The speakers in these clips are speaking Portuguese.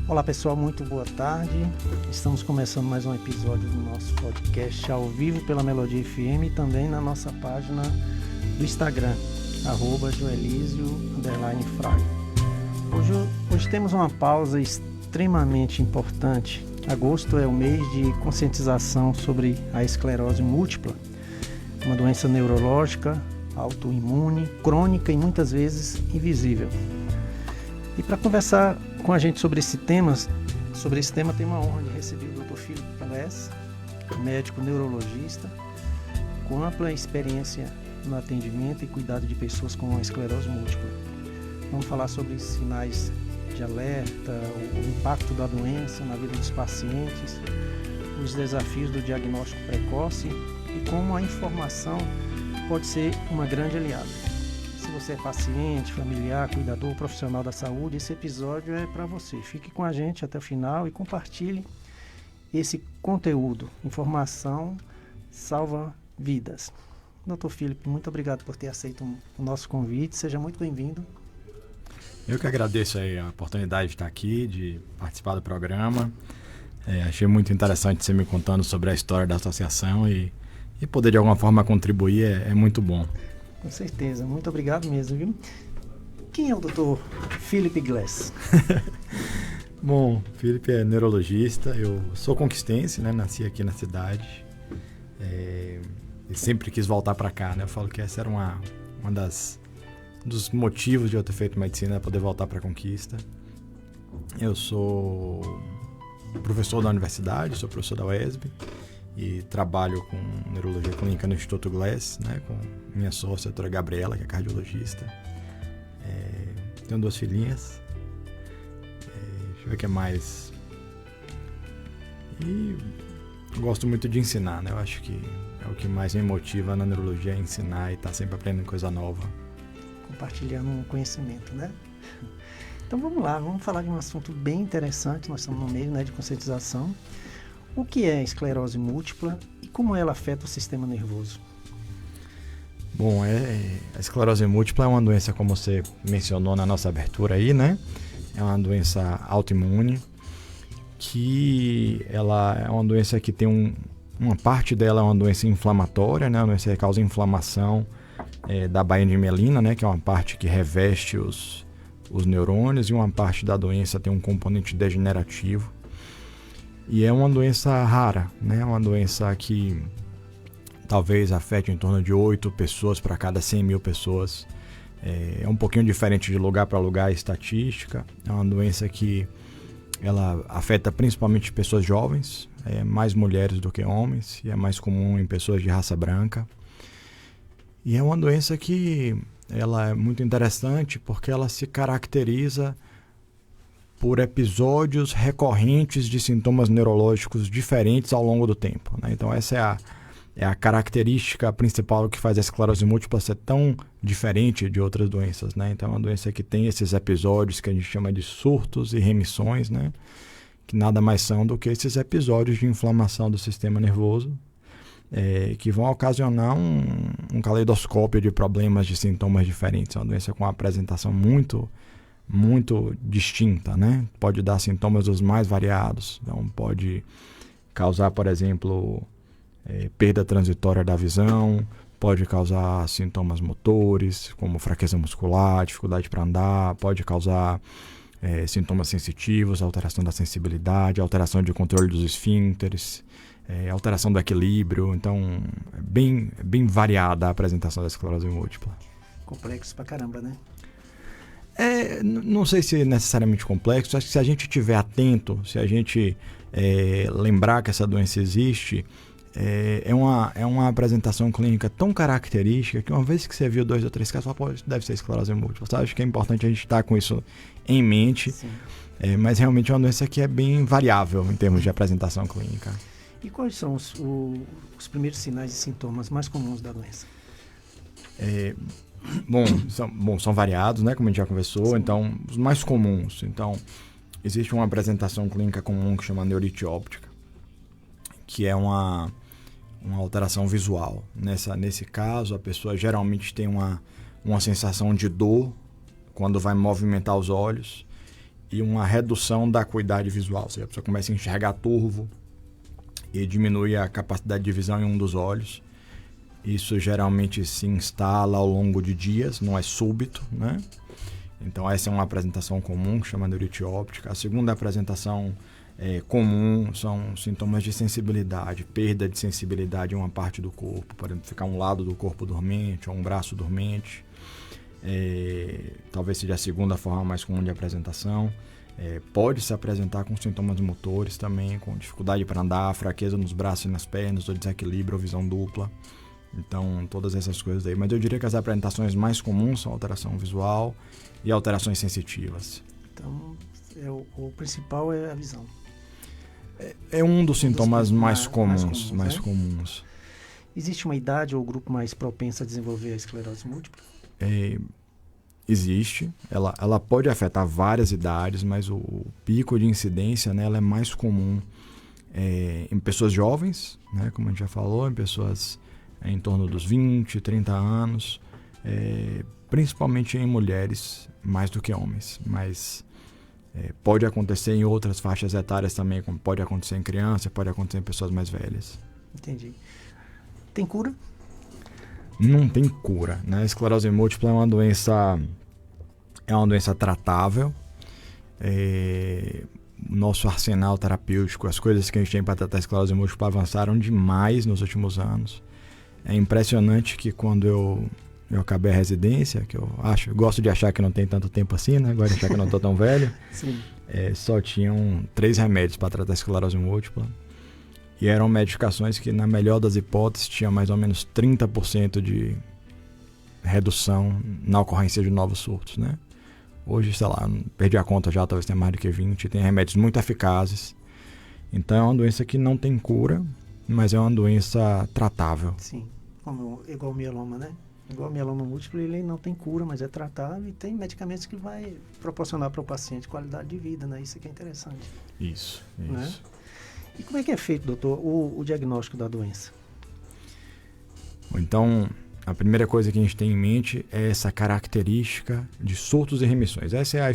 Olá pessoal, muito boa tarde. Estamos começando mais um episódio do nosso podcast ao vivo pela Melodia FM e também na nossa página do Instagram, @joelizio_fraga. Hoje temos uma pausa extremamente importante. Agosto é o mês de conscientização sobre a esclerose múltipla, uma doença neurológica, autoimune, crônica e muitas vezes invisível. E para conversar com a gente sobre esse tema, tenho a honra de receber o Dr. Philip Glass, médico neurologista, com ampla experiência no atendimento e cuidado de pessoas com esclerose múltipla. Vamos falar sobre sinais de alerta, o impacto da doença na vida dos pacientes, os desafios do diagnóstico precoce e como a informação pode ser uma grande aliada. Se você é paciente, familiar, cuidador, profissional da saúde, esse episódio é para você. Fique com a gente até o final e compartilhe esse conteúdo. Informação salva vidas. Dr. Philip, muito obrigado por ter aceito o nosso convite. Seja muito bem-vindo. Eu que agradeço aí a oportunidade de estar aqui, de participar do programa. Achei muito interessante você me contando sobre a história da associação e poder de alguma forma contribuir é muito bom. Com certeza, muito obrigado mesmo, viu? Quem é o Dr. Philip Glass? Bom, Philip é neurologista, eu sou conquistense, né? Nasci aqui na cidade e sempre quis voltar para cá, né? Eu falo que essa era uma dos motivos de eu ter feito medicina, poder voltar para a Conquista. Eu sou professor da universidade, sou professor da UESB e trabalho com neurologia clínica no Instituto Glass, né, com minha sócia, a doutora Gabriela, que é cardiologista. Tenho 2 filhinhas. Deixa eu ver o que mais. E gosto muito de ensinar, né? Eu acho que é o que mais me motiva na neurologia, é ensinar e estar sempre aprendendo coisa nova. Compartilhando um conhecimento, né? Então vamos lá, vamos falar de um assunto bem interessante. Nós estamos no meio, né, de conscientização. O que é esclerose múltipla e como ela afeta o sistema nervoso? Bom, a esclerose múltipla é uma doença, como você mencionou na nossa abertura aí, né? É uma doença autoimune, que ela é uma doença que tem uma parte dela é uma doença inflamatória, né? Uma doença que causa inflamação da baía de mielina, né? Que é uma parte que reveste os neurônios, e uma parte da doença tem um componente degenerativo. E é uma doença rara, né? Uma doença que talvez afete em torno de 8 pessoas para cada 100 mil pessoas. É um pouquinho diferente de lugar para lugar a estatística. É uma doença que ela afeta principalmente pessoas jovens, mais mulheres do que homens, e é mais comum em pessoas de raça branca. E é uma doença que ela é muito interessante porque ela se caracteriza por episódios recorrentes de sintomas neurológicos diferentes ao longo do tempo, né? Então essa é a característica principal que faz a esclerose múltipla ser tão diferente de outras doenças, né? Então é uma doença que tem esses episódios que a gente chama de surtos e remissões, né? Que nada mais são do que esses episódios de inflamação do sistema nervoso, que vão ocasionar um caleidoscópio de problemas, de sintomas diferentes. É uma doença com uma apresentação muito distinta, né? Pode dar sintomas dos mais variados. Então, pode causar, por exemplo, perda transitória da visão, pode causar sintomas motores, como fraqueza muscular, dificuldade para andar, pode causar sintomas sensitivos, alteração da sensibilidade, alteração de controle dos esfíncteres, alteração do equilíbrio. Então, é bem variada a apresentação da esclerose múltipla. Complexo pra caramba, né? Não sei se é necessariamente complexo. Acho que se a gente estiver atento, se a gente lembrar que essa doença existe, é uma apresentação clínica tão característica que uma vez que você viu 2 ou 3 casos, você fala, deve ser esclerose múltipla. Sabe? Acho que é importante a gente estar com isso em mente, mas realmente é uma doença que é bem variável em termos de apresentação clínica. E quais são os primeiros sinais e sintomas mais comuns da doença? São variados, né, como a gente já conversou. Sim. Então, os mais comuns. Então, existe uma apresentação clínica comum que chama neurite óptica, que é uma alteração visual. Nesse caso, a pessoa geralmente tem uma sensação de dor quando vai movimentar os olhos e uma redução da acuidade visual, ou seja, a pessoa começa a enxergar turvo e diminui a capacidade de visão em um dos olhos. Isso geralmente se instala ao longo de dias, não é súbito, né? Então essa é uma apresentação comum, que chama neurite óptica. A segunda apresentação comum são sintomas de sensibilidade, perda de sensibilidade em uma parte do corpo, por exemplo, ficar um lado do corpo dormente ou um braço dormente. Talvez seja a segunda forma mais comum de apresentação. Pode se apresentar com sintomas motores também, com dificuldade para andar, fraqueza nos braços e nas pernas, ou desequilíbrio ou visão dupla. Então, todas essas coisas aí. Mas eu diria que as apresentações mais comuns são alteração visual e alterações sensitivas. Então, o principal é a visão. É um dos sintomas mais comuns. Existe uma idade ou grupo mais propenso a desenvolver a esclerose múltipla? Existe. Ela pode afetar várias idades, mas o pico de incidência nela é mais comum em pessoas jovens, né, como a gente já falou, em pessoas em torno dos 20, 30 anos, principalmente em mulheres mais do que homens, mas pode acontecer em outras faixas etárias também, como pode acontecer em criança, pode acontecer em pessoas mais velhas. Entendi. Tem cura? Não tem cura, né? A esclerose múltipla é uma doença tratável. Nosso arsenal terapêutico, as coisas que a gente tem para tratar a esclerose múltipla avançaram demais nos últimos anos. É impressionante que quando eu acabei a residência, que eu gosto de achar que não tem tanto tempo assim, né? Gosto de achar que eu não estou tão velho. Sim. Só tinham 3 remédios para tratar a esclerose múltipla. E eram medicações que, na melhor das hipóteses, tinham mais ou menos 30% de redução na ocorrência de novos surtos, né? Hoje, sei lá, perdi a conta já, talvez tenha mais do que 20. Tem remédios muito eficazes. Então, é uma doença que não tem cura, mas é uma doença tratável. Sim, igual o mieloma, né? Igual o mieloma múltiplo, ele não tem cura, mas é tratável e tem medicamentos que vai proporcionar para o paciente qualidade de vida, né? Isso que é interessante. Isso. Né? E como é que é feito, doutor, o diagnóstico da doença? Então, a primeira coisa que a gente tem em mente é essa característica de surtos e remissões. Essa é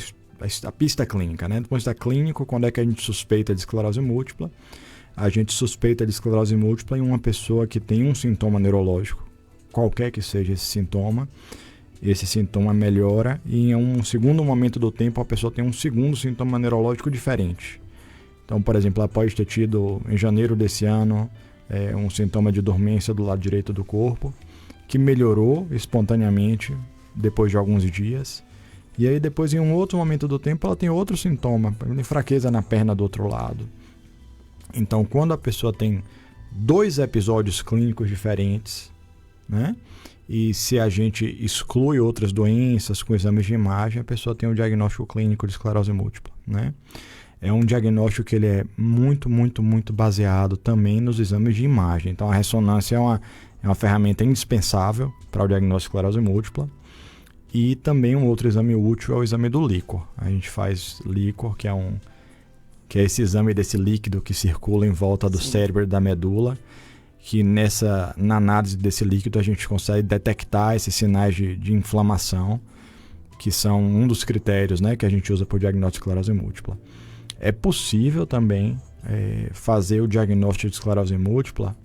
a pista clínica, né? Do ponto de vista clínico, quando é que a gente suspeita de esclerose múltipla? A gente suspeita de esclerose múltipla em uma pessoa que tem um sintoma neurológico, qualquer que seja esse sintoma melhora e em um segundo momento do tempo a pessoa tem um segundo sintoma neurológico diferente. Então, por exemplo, ela pode ter tido em janeiro desse ano um sintoma de dormência do lado direito do corpo, que melhorou espontaneamente depois de alguns dias. E aí depois, em um outro momento do tempo, ela tem outro sintoma, fraqueza na perna do outro lado. Então, quando a pessoa tem 2 episódios clínicos diferentes, né? E se a gente exclui outras doenças com exames de imagem, a pessoa tem um diagnóstico clínico de esclerose múltipla, né? É um diagnóstico que ele é muito, muito, muito baseado também nos exames de imagem. Então, a ressonância é uma ferramenta indispensável para o diagnóstico de esclerose múltipla. E também um outro exame útil é o exame do líquor. A gente faz líquor, que é esse exame desse líquido que circula em volta do cérebro e da medula, que na análise desse líquido a gente consegue detectar esses sinais de inflamação, que são um dos critérios, né, que a gente usa para o diagnóstico de esclerose múltipla. É possível também fazer o diagnóstico de esclerose múltipla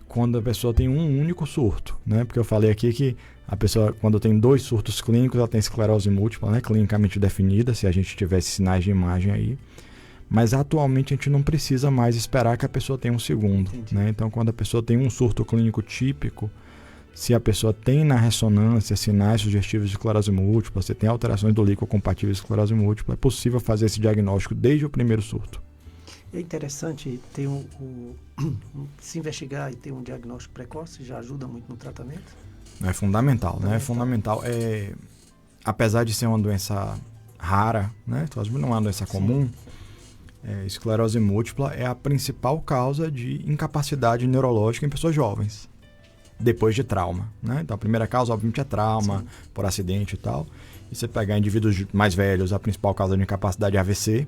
quando a pessoa tem um único surto, né? Porque eu falei aqui que a pessoa, quando tem 2 surtos clínicos, ela tem esclerose múltipla, né? Clinicamente definida, se a gente tivesse sinais de imagem aí. Mas atualmente a gente não precisa mais esperar que a pessoa tenha um segundo, né? Então, quando a pessoa tem um surto clínico típico, se a pessoa tem na ressonância sinais sugestivos de esclerose múltipla, se tem alterações do líquido compatíveis de esclerose múltipla, é possível fazer esse diagnóstico desde o primeiro surto. É interessante ter se investigar e ter um diagnóstico precoce, já ajuda muito no tratamento? É fundamental, né? É fundamental. Apesar de ser uma doença rara, né? Não é uma doença comum, esclerose múltipla é a principal causa de incapacidade neurológica em pessoas jovens, depois de trauma, né? Então, a primeira causa, obviamente, é trauma, por acidente e tal. E você pegar indivíduos mais velhos, a principal causa de incapacidade é AVC,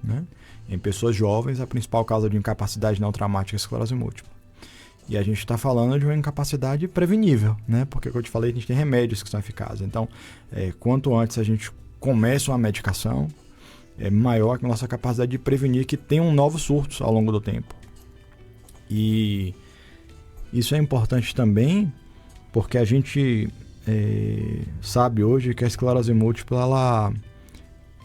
né? Em pessoas jovens, a principal causa de incapacidade não traumática é esclerose múltipla. E a gente está falando de uma incapacidade prevenível, né? Porque, como eu te falei, a gente tem remédios que são eficazes. Então, quanto antes a gente começa uma medicação, é maior que a nossa capacidade de prevenir que tenham novos surtos ao longo do tempo. E isso é importante também porque a gente sabe hoje que a esclerose múltipla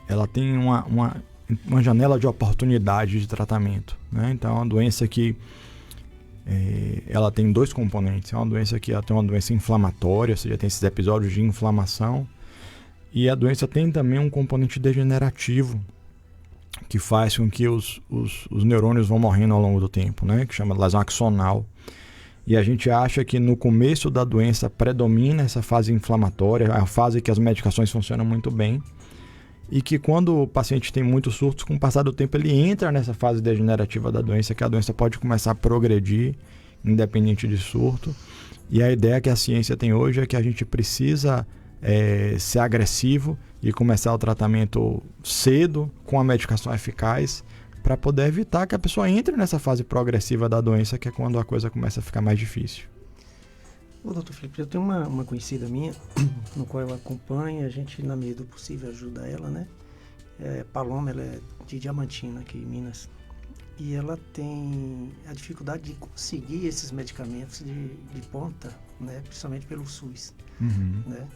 ela tem uma janela de oportunidade de tratamento, né? Então é uma doença que ela tem dois componentes. É uma doença que ela tem uma doença inflamatória, ou seja, tem esses episódios de inflamação, e a doença tem também um componente degenerativo que faz com que os neurônios vão morrendo ao longo do tempo, né? Que chama de lesão axonal. E a gente acha que no começo da doença predomina essa fase inflamatória, a fase que as medicações funcionam muito bem, e que quando o paciente tem muitos surtos, com o passar do tempo ele entra nessa fase degenerativa da doença, que a doença pode começar a progredir, independente de surto. E a ideia que a ciência tem hoje é que a gente precisa ser agressivo e começar o tratamento cedo, com a medicação eficaz, para poder evitar que a pessoa entre nessa fase progressiva da doença, que é quando a coisa começa a ficar mais difícil. Ô, doutor Felipe, eu tenho uma conhecida minha, no qual eu acompanho, a gente, na medida do possível, ajuda ela, né? Paloma, ela é de Diamantina, aqui em Minas, e ela tem a dificuldade de conseguir esses medicamentos de ponta, né? Principalmente pelo SUS, né?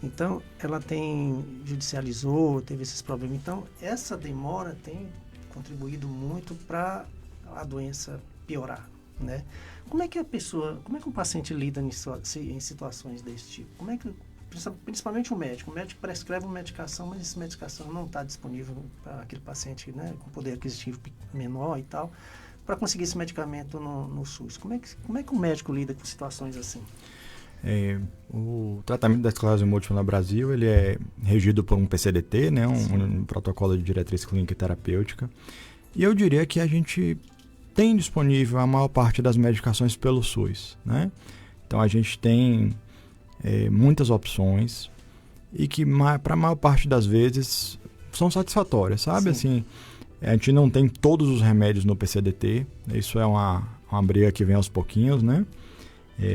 Então, ela judicializou, teve esses problemas. Então, essa demora tem contribuído muito para a doença piorar, né? Como é que o paciente lida em situações desse tipo? Como é que, principalmente o médico prescreve uma medicação, mas essa medicação não está disponível para aquele paciente, né, com poder aquisitivo menor e tal, para conseguir esse medicamento no SUS. Como é que o médico lida com situações assim? O tratamento da esclerose múltipla no Brasil ele é regido por um PCDT, né, um protocolo de diretriz clínica e terapêutica. E eu diria que a gente tem disponível a maior parte das medicações pelo SUS, né? Então a gente tem muitas opções e que para a maior parte das vezes são satisfatórias, sabe? Assim, a gente não tem todos os remédios no PCDT, isso é uma briga que vem aos pouquinhos, né?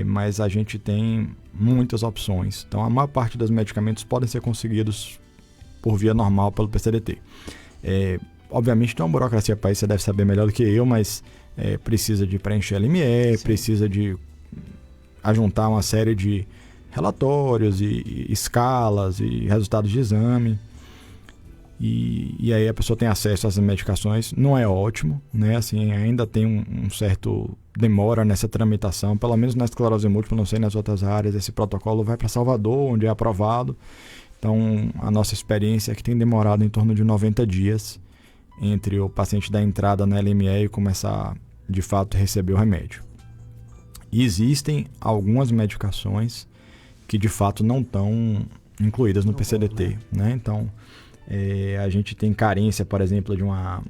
Mas a gente tem muitas opções. Então, a maior parte dos medicamentos podem ser conseguidos por via normal pelo PCDT. Obviamente, tem uma burocracia para isso, você deve saber melhor do que eu, mas precisa de preencher LME, precisa de ajuntar uma série de relatórios e escalas e resultados de exame. E aí a pessoa tem acesso a essas medicações. Não é ótimo, né? Assim, ainda tem um certo demora nessa tramitação, pelo menos na esclerose múltipla, não sei nas outras áreas. Esse protocolo vai para Salvador, onde é aprovado. Então, a nossa experiência é que tem demorado em torno de 90 dias entre o paciente dar entrada na LME e começar, de fato, a receber o remédio. E existem algumas medicações que, de fato, não estão incluídas no PCDT, né? Então, a gente tem carência, por exemplo, de uma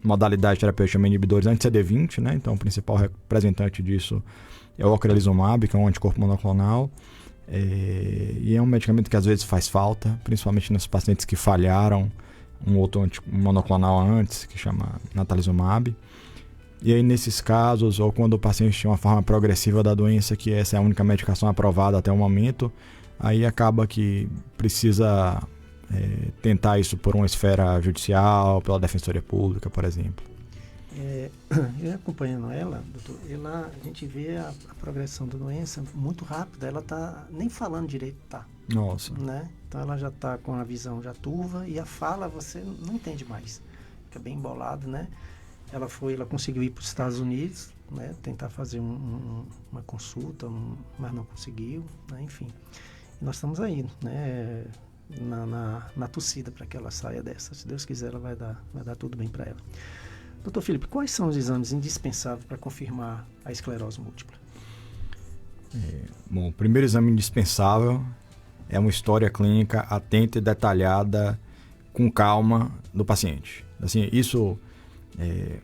modalidade terapêutica chamada inibidores anti-CD20, né? Então, o principal representante disso é o ocrelizumab, que é um anticorpo monoclonal. E é um medicamento que às vezes faz falta, principalmente nos pacientes que falharam um outro monoclonal antes, que chama natalizumab. E aí, nesses casos, ou quando o paciente tem uma forma progressiva da doença, que essa é a única medicação aprovada até o momento, aí acaba que precisa tentar isso por uma esfera judicial, pela Defensoria Pública, por exemplo. Eu acompanhando ela, doutor, a gente vê a progressão da doença muito rápida, ela tá nem falando direito, tá? Nossa. Né? Então ela já está com a visão já turva e a fala você não entende mais, fica bem embolado, né? Ela conseguiu ir para os Estados Unidos, né? Tentar fazer uma consulta, mas não conseguiu, né? Enfim. E nós estamos aí, né? Na torcida para que ela saia dessa. Se Deus quiser, ela vai dar tudo bem para ela. Doutor Felipe, quais são os exames indispensáveis para confirmar a esclerose múltipla? Bom, o primeiro exame indispensável é uma história clínica atenta e detalhada, com calma, do paciente. Assim, isso,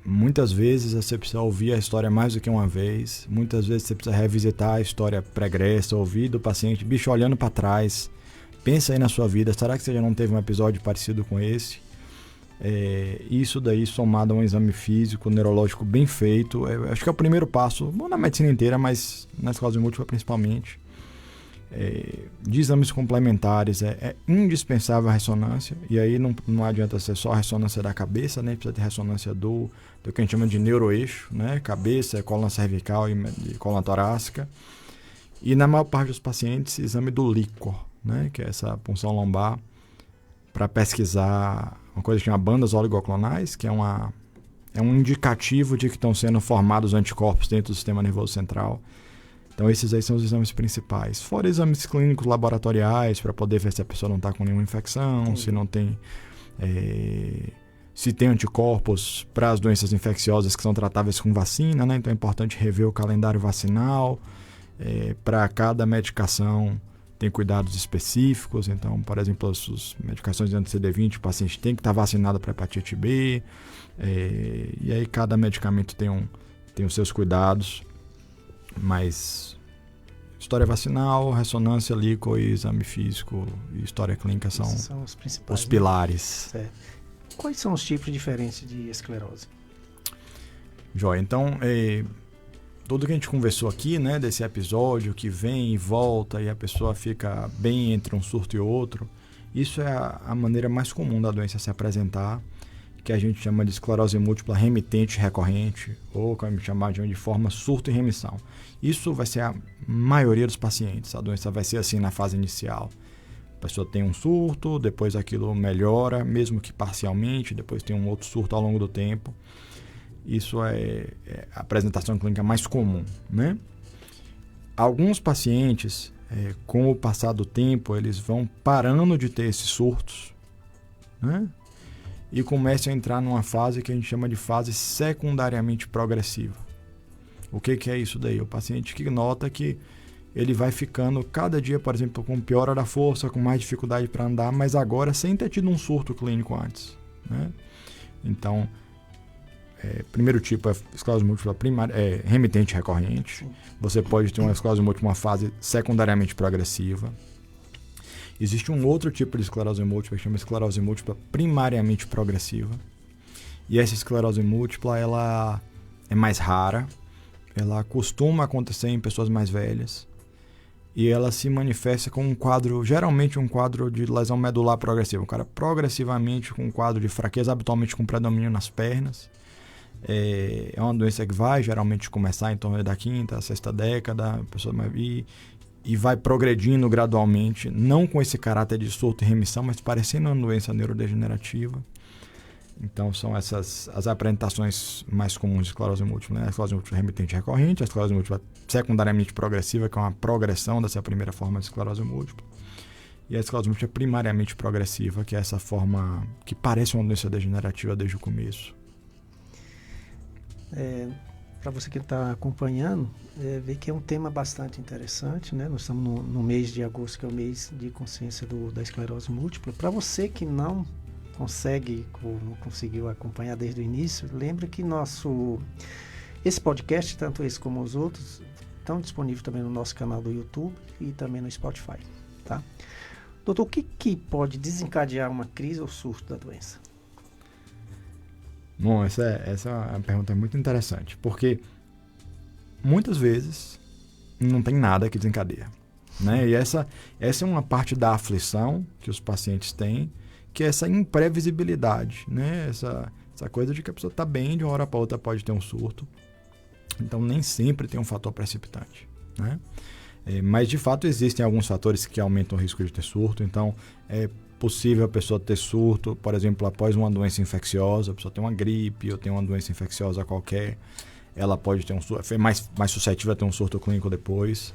muitas vezes você precisa ouvir a história mais do que uma vez, muitas vezes você precisa revisitar a história pregressa, ouvir do paciente, bicho, olhando para trás, pensa aí na sua vida, será que você já não teve um episódio parecido com esse? Isso daí somado a um exame físico, neurológico bem feito, acho que é o primeiro passo, bom, na medicina inteira, mas na esclerose múltipla principalmente. de exames complementares, é indispensável a ressonância, e aí não adianta ser só a ressonância da cabeça, né? Precisa ter ressonância do que a gente chama de neuroeixo, né? Cabeça, coluna cervical e coluna torácica. E na maior parte dos pacientes, exame do líquor, né? Que é essa punção lombar, para pesquisar uma coisa que chama bandas oligoclonais, que é um indicativo de que estão sendo formados anticorpos dentro do sistema nervoso central. Então esses aí são os exames principais. Fora exames clínicos laboratoriais, para poder ver se a pessoa não está com nenhuma infecção, se não tem... se tem anticorpos para as doenças infecciosas que são tratáveis com vacina, né? Então é importante rever o calendário vacinal. Para cada medicação tem cuidados específicos. Então, por exemplo, as medicações de anti-CD20, o paciente tem que estar vacinado para hepatite B. E aí cada medicamento tem os seus cuidados. Mas história vacinal, ressonância, líquor, exame físico e história clínica são os principais, os pilares. Certo. Quais são os tipos diferentes de esclerose? Joia, então, tudo que a gente conversou aqui, né, desse episódio que vem e volta e a pessoa fica bem entre um surto e outro, isso é a maneira mais comum da doença se apresentar, que a gente chama de esclerose múltipla remitente recorrente, ou como a gente chama de forma surto e remissão. Isso vai ser a maioria dos pacientes, a doença vai ser assim na fase inicial. A pessoa tem um surto, depois aquilo melhora, mesmo que parcialmente, depois tem um outro surto ao longo do tempo. Isso é a apresentação clínica mais comum, né? Alguns pacientes, com o passar do tempo, eles vão parando de ter esses surtos, né? E começam a entrar numa fase que a gente chama de fase secundariamente progressiva. O que é isso daí? O paciente que nota que ele vai ficando cada dia, por exemplo, com piora da força, com mais dificuldade para andar, mas agora sem ter tido um surto clínico antes, né? Então, primeiro tipo é esclerose múltipla primária, remitente recorrente. Sim. Você pode ter uma esclerose múltipla, uma fase secundariamente progressiva. Existe um outro tipo de esclerose múltipla que chama esclerose múltipla primariamente progressiva. E essa esclerose múltipla, ela é mais rara, ela costuma acontecer em pessoas mais velhas e ela se manifesta com um quadro, geralmente um quadro de lesão medular progressiva. Um cara progressivamente com um quadro de fraqueza, habitualmente com predomínio nas pernas. É uma doença que vai geralmente começar em torno da quinta, sexta década, a pessoa e vai progredindo gradualmente, não com esse caráter de surto e remissão, mas parecendo uma doença neurodegenerativa. Então são essas as apresentações mais comuns de esclerose múltipla, né? A esclerose múltipla remitente recorrente, a esclerose múltipla secundariamente progressiva, que é uma progressão dessa primeira forma de esclerose múltipla, e a esclerose múltipla primariamente progressiva, que é essa forma que parece uma doença degenerativa desde o começo. Para você que está acompanhando, vê que é um tema bastante interessante, né? Nós estamos no mês de agosto, que é o mês de consciência da esclerose múltipla. Para você que não consegue ou não conseguiu acompanhar desde o início, lembre que esse podcast, tanto esse como os outros, estão disponíveis também no nosso canal do YouTube e também no Spotify, tá? Doutor, o que pode desencadear uma crise ou surto da doença? Bom, essa é uma pergunta muito interessante, porque muitas vezes não tem nada que desencadeia, né? E essa é uma parte da aflição que os pacientes têm, que é essa imprevisibilidade, né? Essa coisa de que a pessoa está bem, de uma hora para outra pode ter um surto. Então nem sempre tem um fator precipitante, né? Mas de fato existem alguns fatores que aumentam o risco de ter surto. Então é possível a pessoa ter surto, por exemplo, após uma doença infecciosa. A pessoa tem uma gripe ou tem uma doença infecciosa qualquer, ela pode ter um surto, é mais suscetível a ter um surto clínico depois.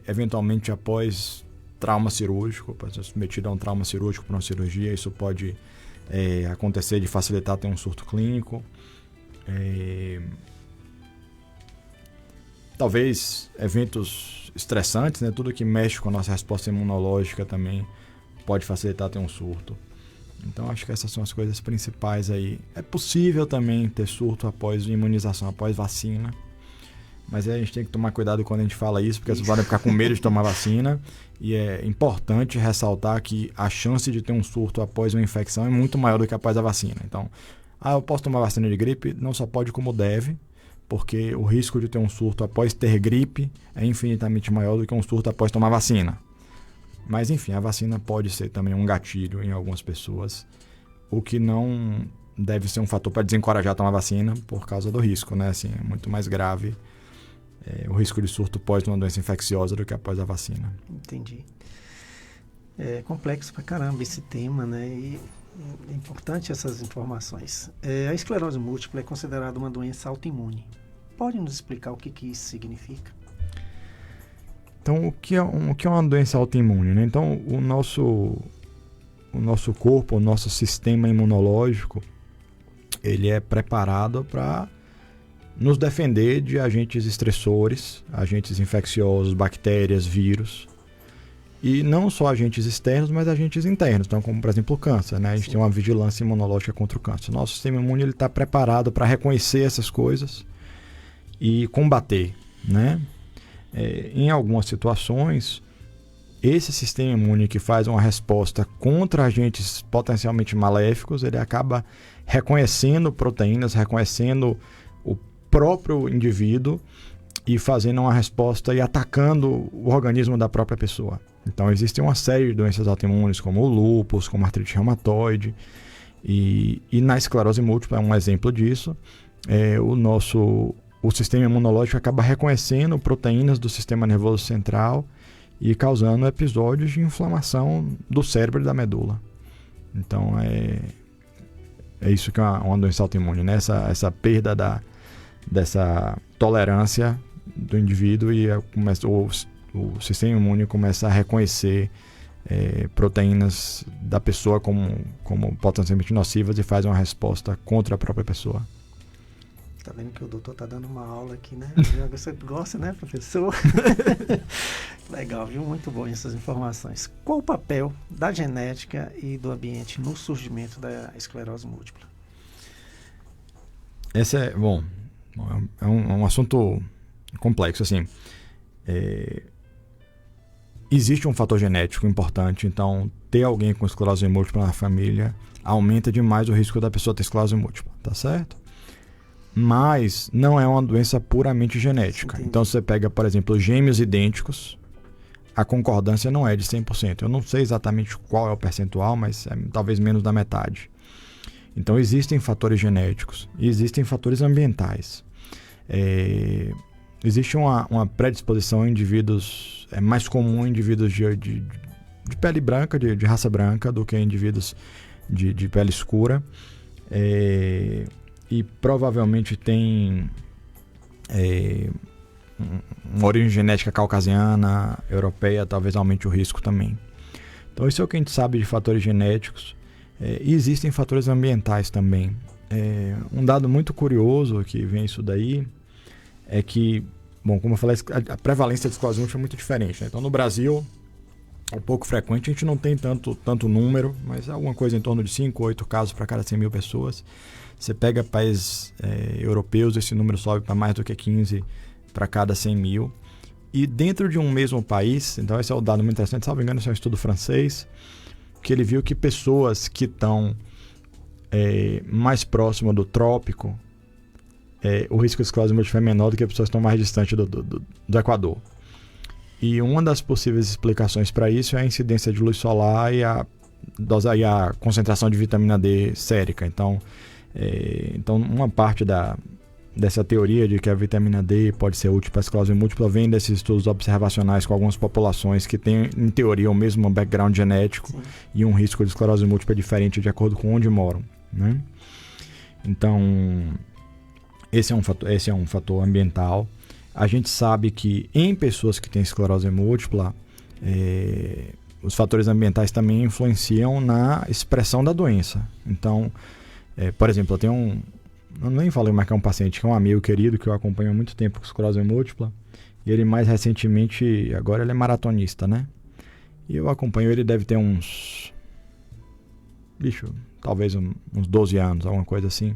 Eventualmente após trauma cirúrgico, para ser submetido a um trauma cirúrgico por uma cirurgia, isso pode acontecer de facilitar ter um surto clínico. Talvez eventos estressantes, né? Tudo que mexe com a nossa resposta imunológica também pode facilitar ter um surto. Então acho que essas são as coisas principais aí. É possível também ter surto após imunização, após vacina, mas a gente tem que tomar cuidado quando a gente fala isso, porque vocês podem ficar com medo de tomar vacina, e é importante ressaltar que a chance de ter um surto após uma infecção é muito maior do que após a vacina. Então, eu posso tomar vacina de gripe? Não só pode como deve, porque o risco de ter um surto após ter gripe é infinitamente maior do que um surto após tomar vacina. Mas, enfim, a vacina pode ser também um gatilho em algumas pessoas, o que não deve ser um fator para desencorajar a tomar vacina por causa do risco, né? Assim, é muito mais grave o risco de surto pós uma doença infecciosa do que após a vacina. Entendi. É complexo pra caramba esse tema, né? E é importante essas informações. A esclerose múltipla é considerada uma doença autoimune. Pode nos explicar o que isso significa? Então, o que é uma doença autoimune, né? Então, o nosso corpo, o nosso sistema imunológico, ele é preparado para nos defender de agentes estressores, agentes infecciosos, bactérias, vírus. E não só agentes externos, mas agentes internos. Então, como, por exemplo, o câncer, né? A gente tem uma vigilância imunológica contra o câncer. Nosso sistema imune está preparado para reconhecer essas coisas e combater, né? Em algumas situações, esse sistema imune que faz uma resposta contra agentes potencialmente maléficos, ele acaba reconhecendo proteínas, reconhecendo o próprio indivíduo e fazendo uma resposta e atacando o organismo da própria pessoa. Então, existe uma série de doenças autoimunes, como o lúpus, como a artrite reumatoide, e na esclerose múltipla é um exemplo disso. O sistema imunológico acaba reconhecendo proteínas do sistema nervoso central e causando episódios de inflamação do cérebro e da medula. Então, é isso que é uma doença autoimune, né? Essa perda dessa tolerância do indivíduo e o sistema imune começa a reconhecer proteínas da pessoa como potencialmente nocivas e faz uma resposta contra a própria pessoa. Tá vendo que o doutor tá dando uma aula aqui, né? Você gosta, né, professor? Legal, viu? Muito bom essas informações. Qual o papel da genética e do ambiente no surgimento da esclerose múltipla? Esse é um assunto complexo, assim. Existe um fator genético importante, então ter alguém com esclerose múltipla na família aumenta demais o risco da pessoa ter esclerose múltipla, tá certo? Mas não é uma doença puramente genética. Entendi. Então, você pega, por exemplo, gêmeos idênticos, a concordância não é de 100%. Eu não sei exatamente qual é o percentual, mas é talvez menos da metade. Então, existem fatores genéticos e existem fatores ambientais. Existe uma predisposição em indivíduos, é mais comum em indivíduos de pele branca, de raça branca, do que em indivíduos de pele escura. E provavelmente tem uma origem genética caucasiana, europeia, talvez aumente o risco também. Então, isso é o que a gente sabe de fatores genéticos. E existem fatores ambientais também. Um dado muito curioso que vem isso daí é que, bom, como eu falei, a prevalência de esclerose múltipla é muito diferente, né? Então, no Brasil, é pouco frequente, a gente não tem tanto número, mas é alguma coisa em torno de 5 ou 8 casos para cada 100 mil pessoas. Você pega países europeus, esse número sobe para mais do que 15 para cada 100 mil. E dentro de um mesmo país, então esse é um dado muito interessante, salvo engano, esse é um estudo francês, que ele viu que pessoas que estão mais próximas do trópico, o risco de esclerose múltipla é menor do que pessoas que estão mais distantes do Equador. E uma das possíveis explicações para isso é a incidência de luz solar e a concentração de vitamina D sérica. Então, uma parte dessa teoria de que a vitamina D pode ser útil para a esclerose múltipla vem desses estudos observacionais com algumas populações que têm, em teoria, o mesmo background genético. Sim. E um risco de esclerose múltipla diferente de acordo com onde moram, né? Então, esse é um fator ambiental. A gente sabe que em pessoas que têm esclerose múltipla, os fatores ambientais também influenciam na expressão da doença. Então, por exemplo, eu nem falei mais que é um paciente, que é um amigo querido que eu acompanho há muito tempo com esclerose múltipla, e ele mais recentemente, agora ele é maratonista, né? E eu acompanho ele, deve ter talvez uns 12 anos, alguma coisa assim.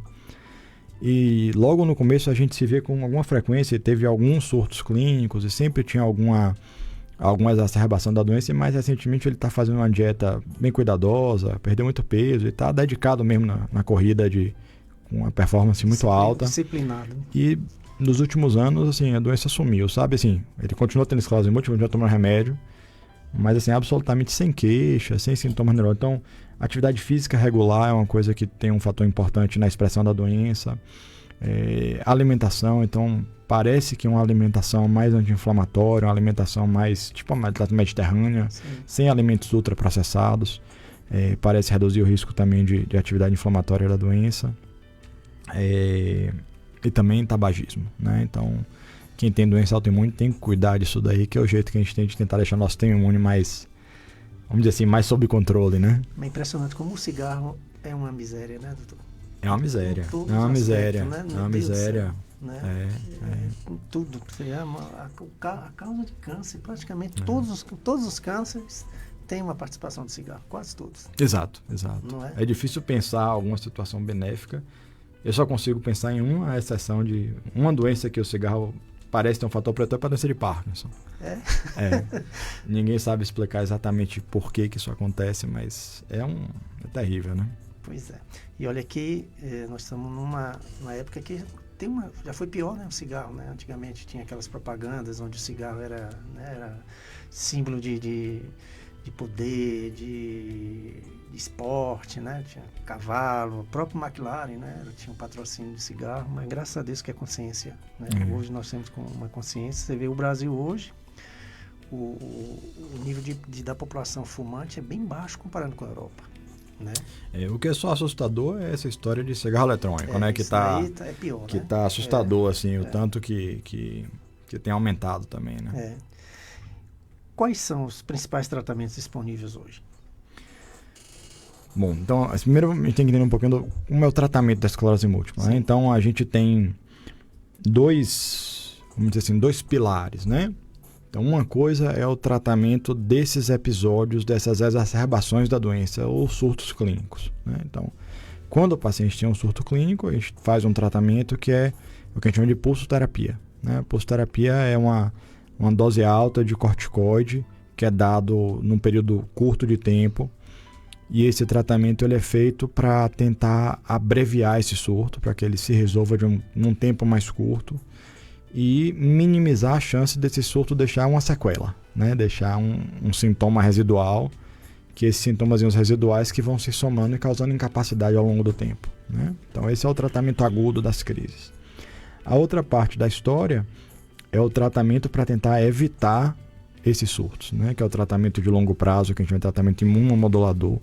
E logo no começo a gente se vê com alguma frequência, teve alguns surtos clínicos e sempre tinha alguma exacerbação da doença, e mais recentemente ele está fazendo uma dieta bem cuidadosa, perdeu muito peso e está dedicado mesmo na corrida com uma performance muito alta. Disciplinado. E nos últimos anos, assim, a doença sumiu, sabe? Assim, ele continua tendo esclerose múltipla, continua tomando remédio, mas assim, absolutamente sem queixa, sem sintomas neurológicos. Então, atividade física regular é uma coisa que tem um fator importante na expressão da doença. Alimentação, então parece que uma alimentação mais anti-inflamatória, uma alimentação mais tipo uma dieta mediterrânea, sim, sem alimentos ultraprocessados, parece reduzir o risco também de atividade inflamatória da doença, e também tabagismo, né? Então, quem tem doença autoimune tem que cuidar disso daí, que é o jeito que a gente tem de tentar deixar o nosso sistema imune mais, vamos dizer assim, mais sob controle, né? É impressionante como o cigarro é uma miséria, né, doutor? É uma miséria, é uma miséria, né? É uma miséria. Né? Tudo. A causa de câncer, praticamente todos os cânceres têm uma participação do cigarro, quase todos. Exato. Não é? É difícil pensar alguma situação benéfica. Eu só consigo pensar em uma exceção de uma doença que o cigarro parece ter um fator protetor, para a doença de Parkinson. Ninguém sabe explicar exatamente por que isso acontece, mas é terrível, né? Pois é. E olha que nós estamos numa época que já foi pior, né, o cigarro, né? Antigamente tinha aquelas propagandas onde o cigarro era símbolo de poder, de esporte, né? Tinha cavalo, o próprio McLaren, né? Tinha um patrocínio de cigarro, mas graças a Deus que é consciência, né? Hoje nós temos uma consciência. Você vê o Brasil hoje, o nível da população fumante é bem baixo comparando com a Europa. Né? O que é só assustador é essa história de cigarro eletrônico, né? Que tá pior, que né? tá assustador, assim, o tanto que tem aumentado também, né? Quais são os principais tratamentos disponíveis hoje? Bom, então, primeiro a gente tem que entender um pouquinho como é o tratamento da esclerose múltipla, né? Então, a gente tem dois pilares, né? Então, uma coisa é o tratamento desses episódios, dessas exacerbações da doença ou surtos clínicos, né? Então, quando o paciente tem um surto clínico, a gente faz um tratamento que é o que a gente chama de pulsoterapia, né? Pulsoterapia é uma dose alta de corticoide que é dado num período curto de tempo, e esse tratamento ele é feito para tentar abreviar esse surto, para que ele se resolva num tempo mais curto e minimizar a chance desse surto deixar uma sequela, né? Deixar um sintoma residual, que esses sintomas residuais que vão se somando e causando incapacidade ao longo do tempo, né? Então esse é o tratamento agudo das crises. A outra parte da história é o tratamento para tentar evitar esses surtos, né? Que é o tratamento de longo prazo, que a gente chama de tratamento imunomodulador.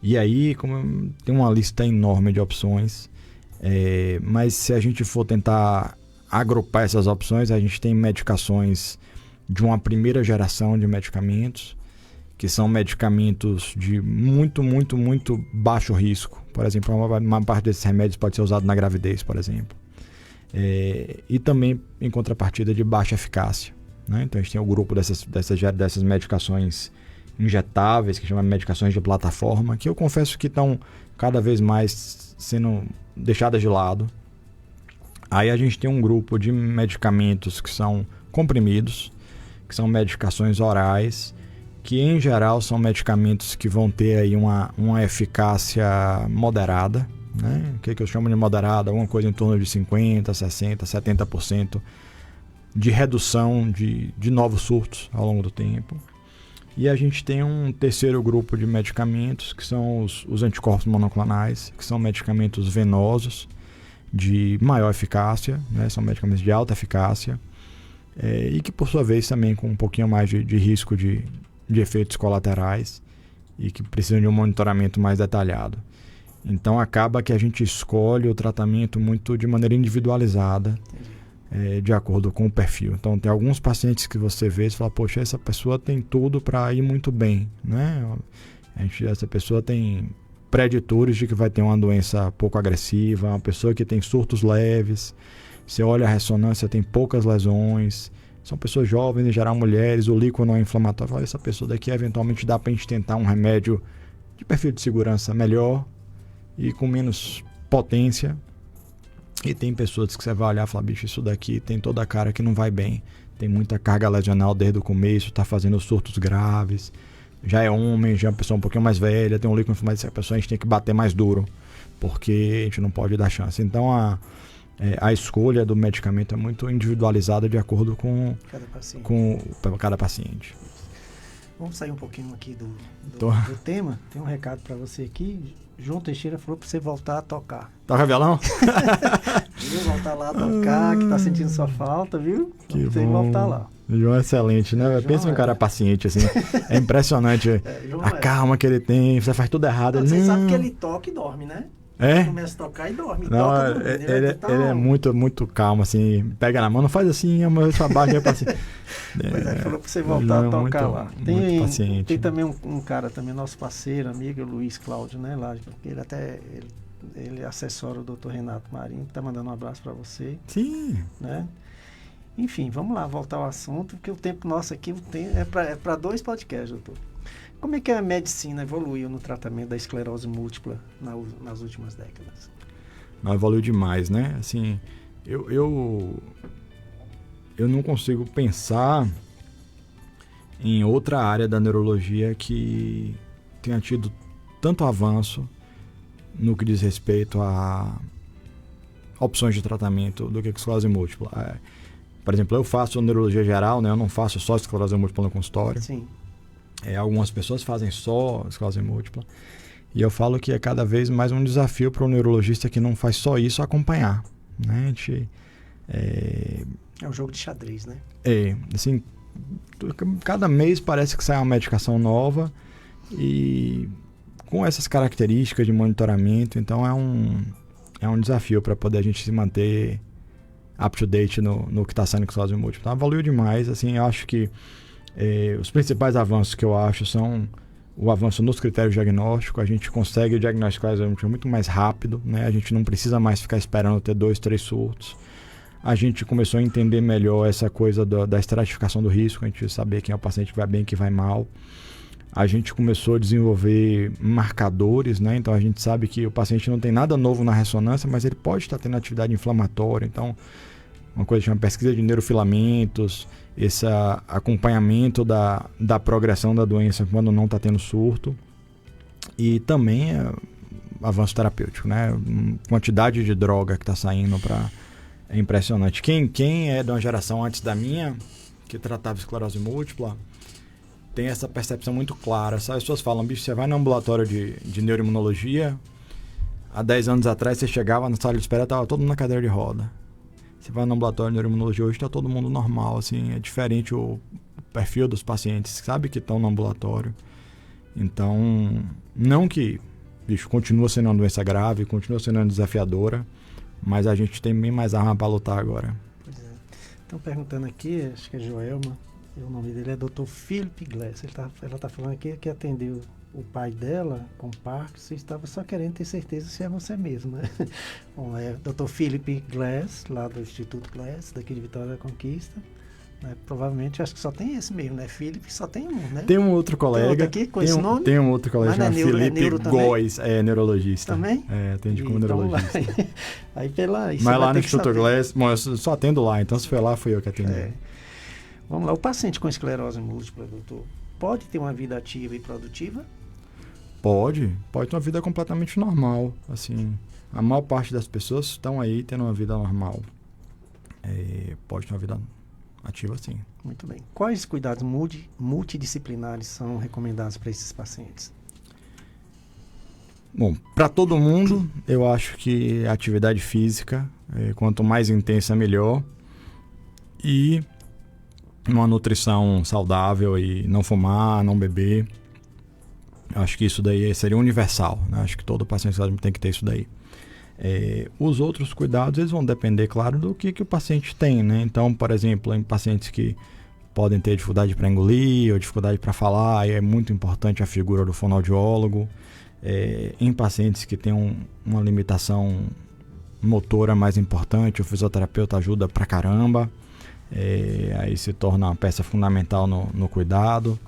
E aí, como tem uma lista enorme de opções, mas se a gente for tentar agrupar essas opções, a gente tem medicações de uma primeira geração de medicamentos, que são medicamentos de muito, muito, muito baixo risco. Por exemplo, uma parte desses remédios pode ser usado na gravidez, por exemplo. E também em contrapartida de baixa eficácia, né? Então a gente tem o grupo dessas medicações injetáveis, que chama medicações de plataforma, que eu confesso que estão cada vez mais sendo deixadas de lado. Aí a gente tem um grupo de medicamentos que são comprimidos, que são medicações orais, que em geral são medicamentos que vão ter aí uma eficácia moderada, né? O que eu chamo de moderada? Alguma coisa em torno de 50%, 60%, 70% de redução de novos surtos ao longo do tempo. E a gente tem um terceiro grupo de medicamentos, que são os anticorpos monoclonais, que são medicamentos venosos de maior eficácia, né? São medicamentos de alta eficácia, e que por sua vez também com um pouquinho mais de risco de efeitos colaterais e que precisam de um monitoramento mais detalhado. Então acaba que a gente escolhe o tratamento muito de maneira individualizada, de acordo com o perfil. Então tem alguns pacientes que você vê e fala, poxa, essa pessoa tem tudo para ir muito bem, né? Essa pessoa tem preditores de que vai ter uma doença pouco agressiva, uma pessoa que tem surtos leves, você olha a ressonância, tem poucas lesões, são pessoas jovens, em geral mulheres, o líquido não é inflamatório. Olha, essa pessoa daqui eventualmente dá para a gente tentar um remédio de perfil de segurança melhor e com menos potência. E tem pessoas que você vai olhar e falar, bicho, isso daqui tem toda a cara que não vai bem, tem muita carga lesional desde o começo, está fazendo surtos graves, já é homem, já é uma pessoa um pouquinho mais velha, tem um líquido inflamatório, essa pessoa a gente tem que bater mais duro, porque a gente não pode dar chance. Então a escolha do medicamento é muito individualizada de acordo com cada paciente. Vamos sair um pouquinho aqui do tema. Tem um recado para você aqui. João Teixeira falou para você voltar a tocar. Toca violão? Viu? Voltar lá a tocar, que tá sentindo sua falta, viu? Que você voltar lá. João é excelente, né? Pensa um cara paciente, assim. É impressionante a calma que ele tem. Você faz tudo errado. Você sabe que ele toca e dorme, né? É? Começa a tocar e dorme. Não, toca, ele é muito, muito calmo, assim. Pega na mão, não faz assim, uma vez pra baixo, assim. Mas ele falou pra você voltar a tocar lá. Muito paciente. Tem também um cara, também nosso parceiro, amigo, Luiz Cláudio, né? Lá, ele assessora o Dr. Renato Marinho, que tá mandando um abraço para você. Sim. Né? Enfim, vamos lá, voltar ao assunto, porque o tempo nosso aqui é para 2 podcasts, doutor. Como é que a medicina evoluiu no tratamento da esclerose múltipla nas últimas décadas? Não, evoluiu demais, né? Assim, eu não consigo pensar em outra área da neurologia que tenha tido tanto avanço no que diz respeito a opções de tratamento do que a esclerose múltipla. Por exemplo, eu faço neurologia geral, né? Eu não faço só esclerose múltipla no consultório. Sim. Algumas pessoas fazem só esclerose múltipla. E eu falo que é cada vez mais um desafio para o neurologista que não faz só isso acompanhar. Né? É um jogo de xadrez, né? Assim, cada mês parece que sai uma medicação nova e com essas características de monitoramento, então é um desafio para poder a gente se manter up-to-date no que está sendo esclerose múltipla. Então, evoluiu demais, assim, eu acho que os principais avanços que eu acho são o avanço nos critérios diagnósticos. A gente consegue diagnosticar muito mais rápido, né? A gente não precisa mais ficar esperando ter 2, 3 surtos. A gente começou a entender melhor essa coisa da estratificação do risco, a gente saber quem é o paciente que vai bem e que vai mal. A gente começou a desenvolver marcadores, né? Então a gente sabe que o paciente não tem nada novo na ressonância, mas ele pode estar tendo atividade inflamatória. Então, uma coisa que chama pesquisa de neurofilamentos, esse acompanhamento da progressão da doença quando não está tendo surto. E também avanço terapêutico, né? Quantidade de droga que está saindo é impressionante. Quem é de uma geração antes da minha, que tratava esclerose múltipla, tem essa percepção muito clara. As pessoas falam, bicho, você vai no ambulatório de neuroimunologia, há 10 anos atrás você chegava na sala de espera, estava todo mundo na cadeira de roda. Você vai no ambulatório de neuroimunologia hoje, está todo mundo normal, assim, é diferente o perfil dos pacientes, sabe que estão no ambulatório. Então, não que, bicho, continua sendo uma doença grave, continua sendo uma desafiadora, mas a gente tem bem mais arma para lutar agora. Pois é. Estão perguntando aqui, acho que é Joelma, o nome dele é Dr. Philip Glass. Ela está falando aqui que atendeu o pai dela com Parkinson e estava só querendo ter certeza se é você mesmo, né? Bom, é Dr. Philip Glass, lá do Instituto Glass, daqui de Vitória da Conquista. Né? Provavelmente, acho que só tem esse mesmo, né? Philip só tem um, né? Tem um outro colega. Tem outro aqui com esse nome? Tem um outro colega chamado Felipe Góes, neurologista. Também? Atende como neurologista. Aí mas lá no Instituto Glass, bom, eu só atendo lá, então se foi lá, fui eu que atendi. Vamos lá, o paciente com esclerose múltipla, doutor, pode ter uma vida ativa e produtiva? Pode ter uma vida completamente normal, assim, a maior parte das pessoas estão aí tendo uma vida normal, pode ter uma vida ativa, sim. Muito bem. Quais cuidados multidisciplinares são recomendados para esses pacientes? Bom, para todo mundo, eu acho que a atividade física, quanto mais intensa, melhor, e uma nutrição saudável e não fumar, não beber. Acho que isso daí seria universal, né? Acho que todo paciente tem que ter isso daí. Os outros cuidados, eles vão depender, claro, do que o paciente tem, né? Então, por exemplo, em pacientes que podem ter dificuldade para engolir ou dificuldade para falar, aí é muito importante a figura do fonoaudiólogo. Em pacientes que têm uma limitação motora mais importante, o fisioterapeuta ajuda pra caramba. Aí se torna uma peça fundamental no cuidado.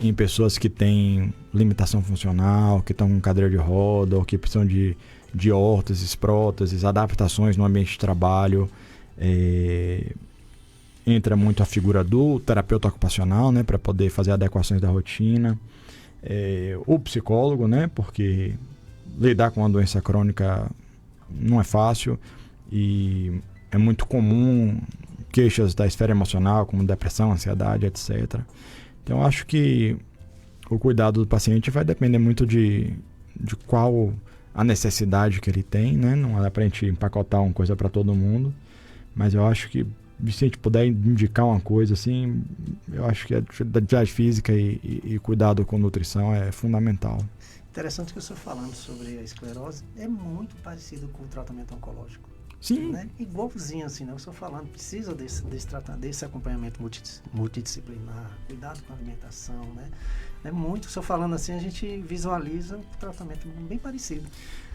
Em pessoas que têm limitação funcional, que estão com cadeira de roda ou que precisam de órteses, próteses, adaptações no ambiente de trabalho, entra muito a figura do terapeuta ocupacional, né, para poder fazer adequações da rotina, o psicólogo, né, porque lidar com uma doença crônica não é fácil. e é muito comum queixas da esfera emocional, como depressão, ansiedade, etc. Então, eu acho que o cuidado do paciente vai depender muito de qual a necessidade que ele tem, né? Não dá pra gente empacotar uma coisa para todo mundo, mas eu acho que se a gente puder indicar uma coisa assim, eu acho que a atividade física e cuidado com nutrição é fundamental. Interessante que o senhor falando sobre a esclerose é muito parecido com o tratamento oncológico. Sim. Né? Igualzinho assim, né? O senhor falando, precisa desse acompanhamento multidisciplinar, cuidado com a alimentação, né? É muito, o senhor falando assim, a gente visualiza um tratamento bem parecido.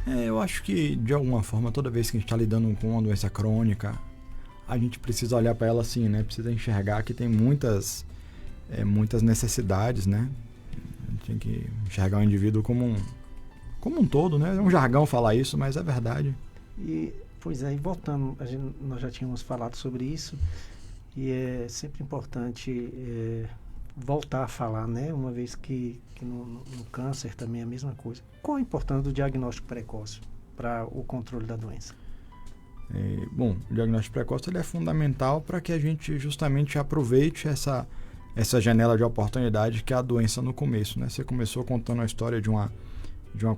Eu acho que, de alguma forma, toda vez que a gente está lidando com uma doença crônica, a gente precisa olhar para ela assim, né? Precisa enxergar que tem muitas necessidades, né? A gente tem que enxergar o indivíduo como um todo, né? É um jargão falar isso, mas é verdade. Pois é, e voltando, nós já tínhamos falado sobre isso, e é sempre importante voltar a falar, né? Uma vez que no câncer também é a mesma coisa. Qual a importância do diagnóstico precoce para o controle da doença? Bom, o diagnóstico precoce ele é fundamental para que a gente justamente aproveite essa janela de oportunidade que é a doença no começo, né? Você começou contando a história de uma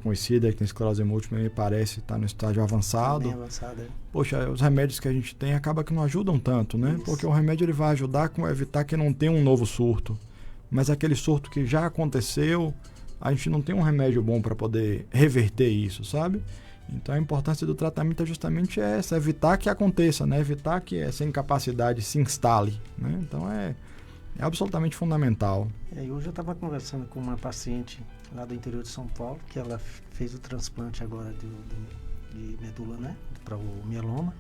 conhecida que tem esclerose múltipla, me parece, está no estágio avançado. Bem avançado, é. Poxa, os remédios que a gente tem acaba que não ajudam tanto, né? Isso. Porque o remédio ele vai ajudar a evitar que não tenha um novo surto. Mas aquele surto que já aconteceu, a gente não tem um remédio bom para poder reverter isso, sabe? Então a importância do tratamento é justamente essa, evitar que aconteça, né? Evitar que essa incapacidade se instale, né? Então é absolutamente fundamental. Hoje eu estava conversando com uma paciente lá do interior de São Paulo, que ela fez o transplante agora de medula, né? Para o mieloma.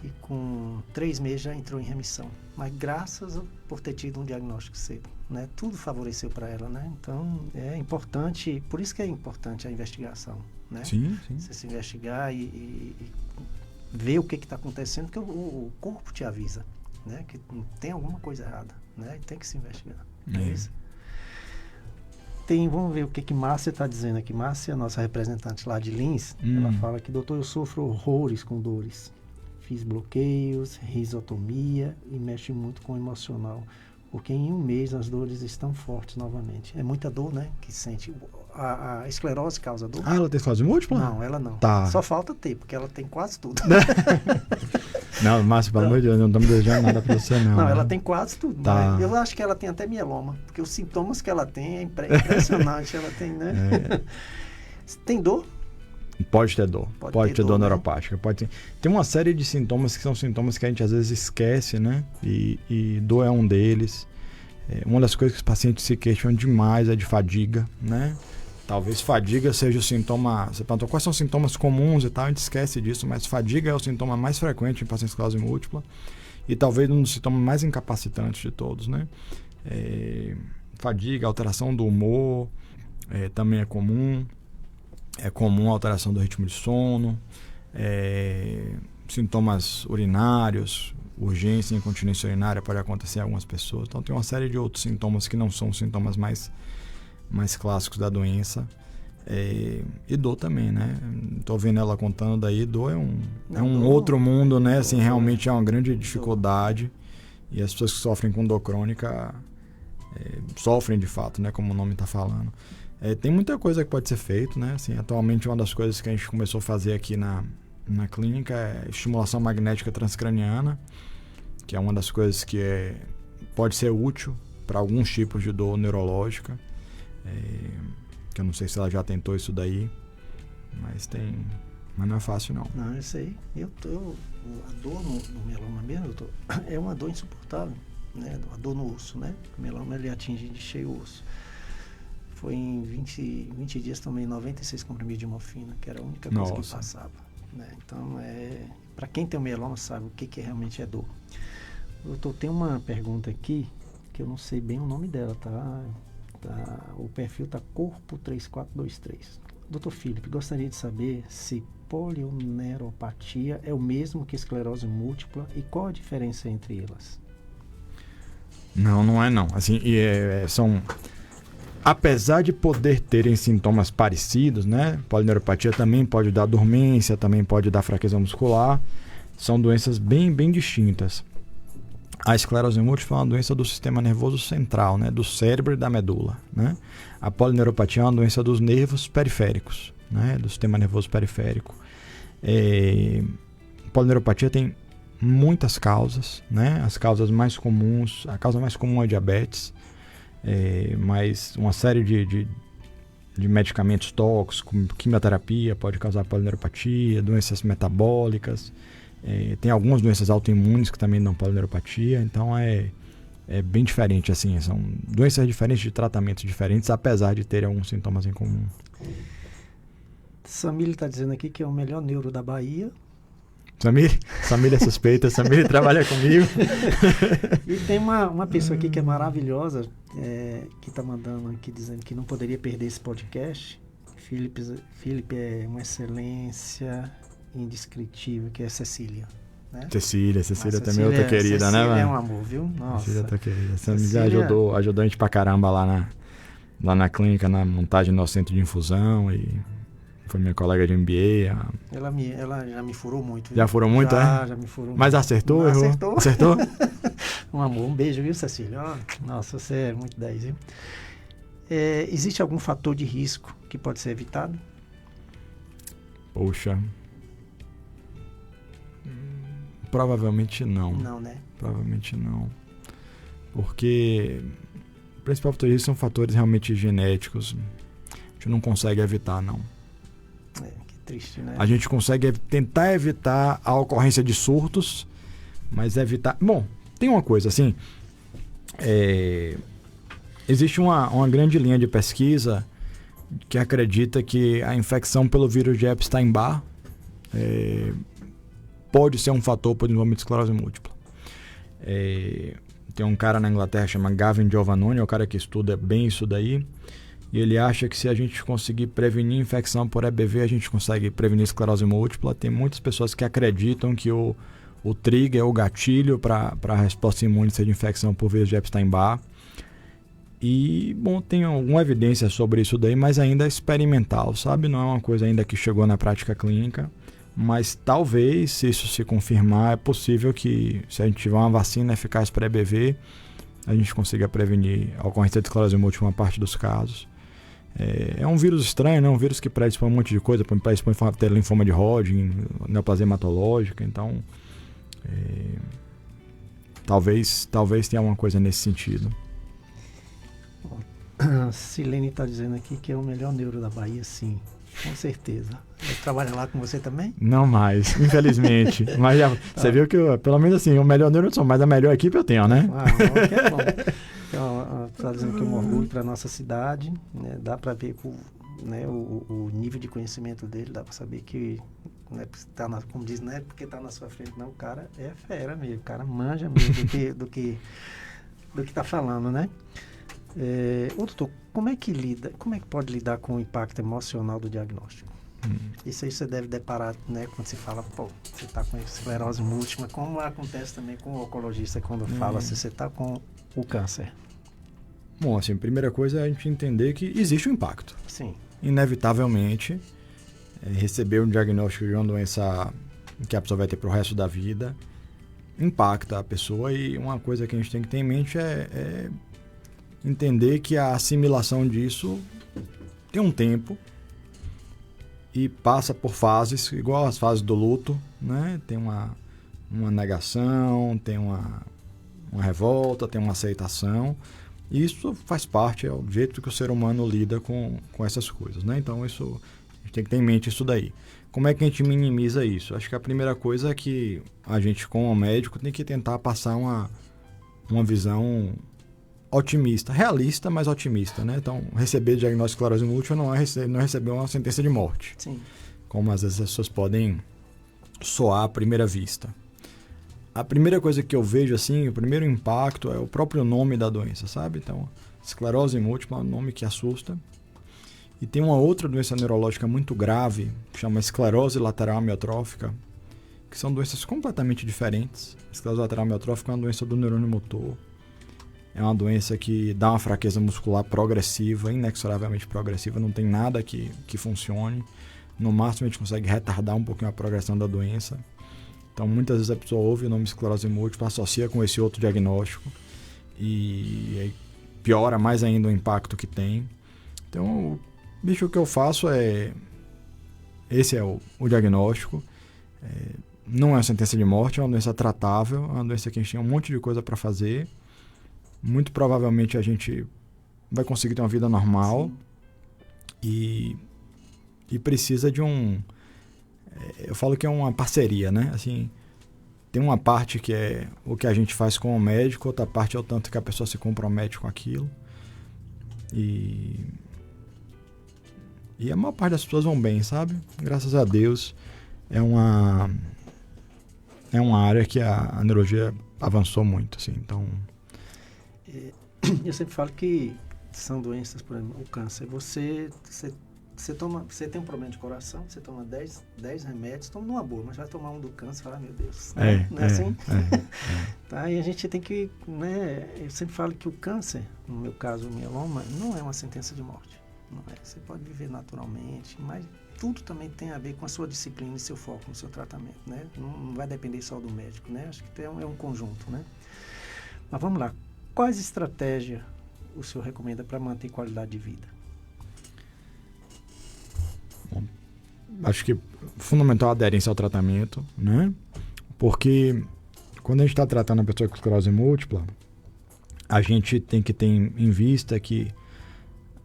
E com 3 meses já entrou em remissão. Mas graças por ter tido um diagnóstico cedo, né? Tudo favoreceu para ela, né? Então é importante, por isso que é importante a investigação, né? Sim. Você se investigar e ver o que está acontecendo, porque o corpo te avisa, né? Que tem alguma coisa errada, né? E tem que se investigar. É isso. Vamos ver o que Márcia está dizendo aqui. Márcia, nossa representante lá de Lins, ela fala que, doutor, eu sofro horrores com dores. Fiz bloqueios, risotomia e mexe muito com o emocional. Porque em 1 mês as dores estão fortes novamente. É muita dor, né? Que sente. A esclerose causa dor. Ela tem esclerose múltipla? Não, ela não. Tá. Só falta ter, porque ela tem quase tudo. Não, Márcio, pelo amor de Deus, não estamos desejando nada para você, não. Não, ela tem quase tudo. Tá. Mas eu acho que ela tem até mieloma, porque os sintomas que ela tem é impressionante. Ela tem, né? Tem dor? Pode ter dor. Pode ter dor né? neuropática. Tem uma série de sintomas que são sintomas que a gente às vezes esquece, né? E dor é um deles. Uma das coisas que os pacientes se queixam demais é de fadiga, né? Talvez fadiga seja o sintoma... Você perguntou quais são os sintomas comuns e tal, a gente esquece disso, mas fadiga é o sintoma mais frequente em pacientes com esclerose múltipla e talvez um dos sintomas mais incapacitantes de todos, né? Fadiga, alteração do humor, também é comum. É comum a alteração do ritmo de sono, sintomas urinários, urgência e incontinência urinária pode acontecer em algumas pessoas. Então tem uma série de outros sintomas que não são os sintomas mais clássicos da doença. E dor também, né? Tô vendo ela contando daí, dor é um outro mundo, né? Assim, realmente é uma grande dificuldade. E as pessoas que sofrem com dor crônica sofrem de fato, né? Como o nome está falando. Tem muita coisa que pode ser feito, né? Assim, atualmente uma das coisas que a gente começou a fazer aqui na clínica é estimulação magnética transcraniana, que é uma das coisas que pode ser útil para alguns tipos de dor neurológica. Que eu não sei se ela já tentou isso daí, mas não é fácil não. Não, eu sei. A dor no mieloma mesmo, doutor, é uma dor insuportável, né? A dor no osso, né? O mieloma ele atinge de cheio o osso. Foi em 20 dias tomei 96 comprimidos de morfina, que era a única coisa que passava, né? Então, para quem tem o mieloma sabe o que realmente é dor. Doutor, tem uma pergunta aqui, que eu não sei bem o nome dela, tá? O perfil tá Corpo 3423. Doutor Felipe, gostaria de saber se polioneuropatia é o mesmo que esclerose múltipla e qual a diferença entre elas? Não é não. Assim, apesar de poder terem sintomas parecidos, né? Polineuropatia também pode dar dormência, também pode dar fraqueza muscular. São doenças bem, bem distintas. A esclerose múltipla é uma doença do sistema nervoso central, né? Do cérebro e da medula, né? A polineuropatia é uma doença dos nervos periféricos, né? Do sistema nervoso periférico. Polineuropatia tem muitas causas, né? As causas mais comuns, a causa mais comum é a diabetes, mas uma série de medicamentos tóxicos, como quimioterapia, pode causar polineuropatia, doenças metabólicas, tem algumas doenças autoimunes que também dão polineuropatia, então é bem diferente, assim, são doenças diferentes de tratamentos diferentes, apesar de terem alguns sintomas em comum. Samir está dizendo aqui que é o melhor neuro da Bahia. Samir é suspeita, Samir trabalha comigo. E tem uma pessoa aqui que é maravilhosa, que está mandando aqui dizendo que não poderia perder esse podcast. Felipe é uma excelência indescritível, que é Cecília. Né? Cecília também é outra querida, né, mano? Cecília é um amor, viu? Nossa. Cecília é outra querida. Cecília ajudou a gente pra caramba lá na clínica, na montagem do nosso centro de infusão, e foi minha colega de MBA. Ela já me furou muito. Viu? Já furou muito, já me furou Mas muito. acertou? Acertou? Um amor, um beijo, viu, Cecília? Nossa, você é muito 10, viu? Existe algum fator de risco que pode ser evitado? Poxa. Provavelmente não. Não, né? Provavelmente não. Porque o principal fator de risco são fatores realmente genéticos. A gente não consegue evitar, não. Que triste, né? A gente consegue tentar evitar a ocorrência de surtos, mas evitar... Bom, tem uma coisa, assim... Existe uma grande linha de pesquisa que acredita que a infecção pelo vírus de Epstein-Barr pode ser um fator para o desenvolvimento de esclerose múltipla. Tem um cara na Inglaterra chamado Gavin Giovannoni, é o cara que estuda bem isso daí, e ele acha que se a gente conseguir prevenir infecção por EBV, a gente consegue prevenir esclerose múltipla. Tem muitas pessoas que acreditam que o trigger, o gatilho para a resposta imune ser de infecção por vírus de Epstein-Barr. E, bom, tem alguma evidência sobre isso daí, mas ainda é experimental, sabe? Não é uma coisa ainda que chegou na prática clínica. Mas talvez, se isso se confirmar, é possível que, se a gente tiver uma vacina eficaz para EBV, a gente consiga prevenir a ocorrência de esclerose múltipla em uma parte dos casos. É um vírus estranho, né? Um vírus que predispõe um monte de coisa, predispõe a ter linfoma de Hodgkin, neoplasia hematológica, então talvez tenha alguma coisa nesse sentido. A Silene está dizendo aqui que é o melhor neuro da Bahia, sim. Com certeza. Ele trabalha lá com você também? Não mais, infelizmente. Mas já, você viu que, pelo menos assim, o melhor neuro eu sou, mas a melhor equipe eu tenho, né? Que é bom. Então, está dizendo que é um orgulho para a nossa cidade. Né? Dá para ver o nível de conhecimento dele, dá para saber que, né, como diz, não é porque está na sua frente, não. O cara é fera mesmo, o cara manja mesmo do que está falando, né? Doutor, como é que pode lidar com o impacto emocional do diagnóstico? Isso aí você deve deparar, né, quando se fala, você está com esclerose múltipla, como acontece também com o oncologista quando fala se você está com o câncer. Bom, assim, a primeira coisa é a gente entender que existe um impacto. Sim. Inevitavelmente, receber um diagnóstico de uma doença que a pessoa vai ter para o resto da vida impacta a pessoa, e uma coisa que a gente tem que ter em mente é entender que a assimilação disso tem um tempo e passa por fases, igual as fases do luto, né? Tem uma negação, tem uma revolta, tem uma aceitação. E isso faz parte, é o jeito que o ser humano lida com essas coisas, né? Então, isso, a gente tem que ter em mente isso daí. Como é que a gente minimiza isso? Acho que a primeira coisa é que a gente, como médico, tem que tentar passar uma visão otimista, realista, mas otimista, né? Então, receber diagnóstico de esclerose múltipla não é receber uma sentença de morte, sim, como às vezes as pessoas podem soar à primeira vista. A primeira coisa que eu vejo, assim, o primeiro impacto é o próprio nome da doença, sabe? Então, esclerose múltipla é um nome que assusta. E tem uma outra doença neurológica muito grave, que chama esclerose lateral amiotrófica, que são doenças completamente diferentes. A esclerose lateral amiotrófica é uma doença do neurônio motor. É uma doença que dá uma fraqueza muscular progressiva, inexoravelmente progressiva, não tem nada que funcione. No máximo a gente consegue retardar um pouquinho a progressão da doença. Então muitas vezes a pessoa ouve o nome esclerose múltipla, associa com esse outro diagnóstico e aí piora mais ainda o impacto que tem. Então, bicho, o que eu faço é... Esse é o diagnóstico. Não é uma sentença de morte, é uma doença tratável, é uma doença que a gente tem um monte de coisa para fazer. Muito provavelmente a gente vai conseguir ter uma vida normal e precisa de eu falo que é uma parceria, né? Assim, tem uma parte que é o que a gente faz com o médico, outra parte é o tanto que a pessoa se compromete com aquilo. E a maior parte das pessoas vão bem, sabe? Graças a Deus. É uma área que a neurologia avançou muito, assim, então... Eu sempre falo que são doenças, por exemplo, o câncer. Você tem um problema de coração, você toma 10 remédios, toma numa boa, mas vai tomar um do câncer e fala, meu Deus, não é assim? Tá? E a gente tem que, né, eu sempre falo que o câncer, no meu caso o mieloma, não é uma sentença de morte. Não é. Você pode viver naturalmente, mas tudo também tem a ver com a sua disciplina e seu foco no seu tratamento, né? Não vai depender só do médico, né? Acho que é um conjunto, né? Mas vamos lá. Quais estratégias o senhor recomenda para manter qualidade de vida? Bom, acho que fundamental a aderência ao tratamento, né? Porque quando a gente está tratando a pessoa com esclerose múltipla, a gente tem que ter em vista que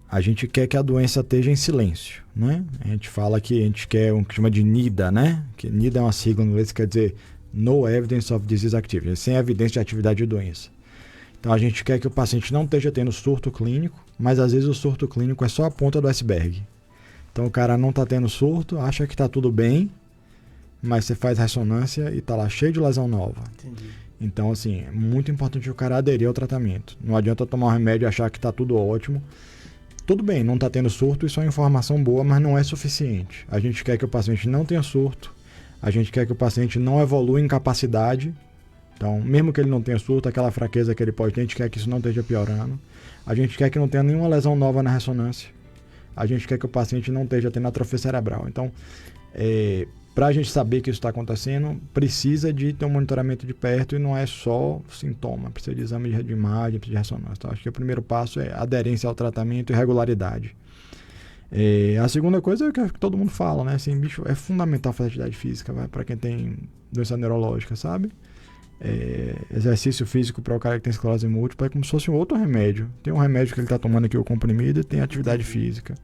a gente quer que a doença esteja em silêncio, né? A gente fala que a gente quer o que chama de NIDA, né? Que NIDA é uma sigla em inglês que quer dizer No Evidence of Disease Activity, sem evidência de atividade de doença. Então a gente quer que o paciente não esteja tendo surto clínico, mas às vezes o surto clínico é só a ponta do iceberg. Então o cara não está tendo surto, acha que está tudo bem, mas você faz ressonância e está lá cheio de lesão nova. Entendi. Então, assim, é muito importante o cara aderir ao tratamento. Não adianta tomar um remédio e achar que está tudo ótimo. Tudo bem, não está tendo surto, isso é uma informação boa, mas não é suficiente. A gente quer que o paciente não tenha surto, a gente quer que o paciente não evolua em capacidade. Então, mesmo que ele não tenha surto, aquela fraqueza que ele pode ter, a gente quer que isso não esteja piorando. A gente quer que não tenha nenhuma lesão nova na ressonância. A gente quer que o paciente não esteja tendo atrofia cerebral. Então, para a gente saber que isso está acontecendo, precisa de ter um monitoramento de perto e não é só sintoma, precisa de exame de imagem, precisa de ressonância. Então, acho que o primeiro passo é aderência ao tratamento e regularidade. A segunda coisa é o que todo mundo fala, né? Assim, bicho, é fundamental fazer atividade física, para quem tem doença neurológica, sabe? Exercício físico para o cara que tem esclerose múltipla é como se fosse um outro remédio. Tem um remédio que ele está tomando aqui, o comprimido, e tem atividade física.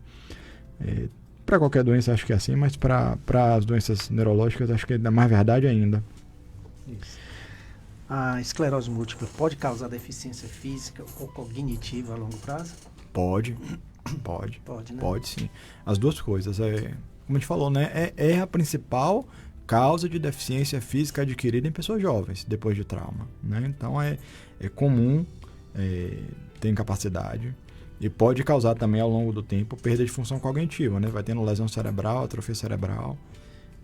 Para qualquer doença acho que é assim, mas para as doenças neurológicas acho que é mais verdade ainda. Isso. A esclerose múltipla pode causar deficiência física ou cognitiva a longo prazo? Pode, né? Pode sim. As duas coisas. Como a gente falou, né? É a principal causa de deficiência física adquirida em pessoas jovens, depois de trauma, né? Então é comum ter incapacidade e pode causar também ao longo do tempo perda de função cognitiva, né? Vai tendo lesão cerebral, atrofia cerebral